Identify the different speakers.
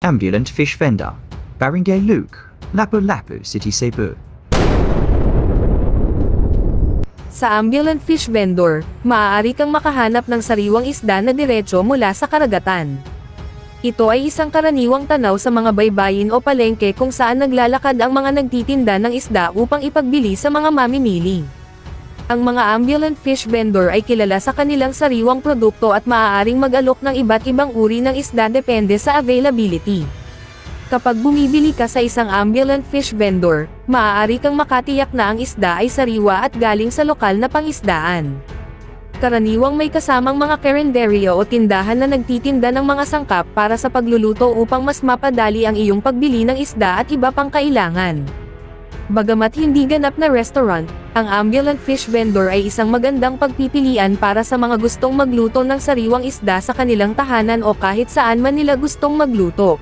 Speaker 1: Ambulant Fish Vendor, Barangay Luke, Lapu-Lapu City, Cebu.
Speaker 2: Sa ambulant fish vendor, maaari kang makahanap ng sariwang isda na diretso mula sa karagatan. Ito ay isang karaniwang tanaw sa mga baybayin o palengke kung saan naglalakad ang mga nagtitinda ng isda upang ipagbili sa mga mamimili. Ang mga ambulant fish vendor ay kilala sa kanilang sariwang produkto at maaaring mag-alok ng iba't ibang uri ng isda depende sa availability. Kapag bumibili ka sa isang ambulant fish vendor, maaari kang makatiyak na ang isda ay sariwa at galing sa lokal na pangisdaan. Karaniwang may kasamang mga karinderya o tindahan na nagtitinda ng mga sangkap para sa pagluluto upang mas mapadali ang iyong pagbili ng isda at iba pang kailangan. Bagamat hindi ganap na restaurant, ang ambulant fish vendor ay isang magandang pagpipilian para sa mga gustong magluto ng sariwang isda sa kanilang tahanan o kahit saan man nila gustong magluto.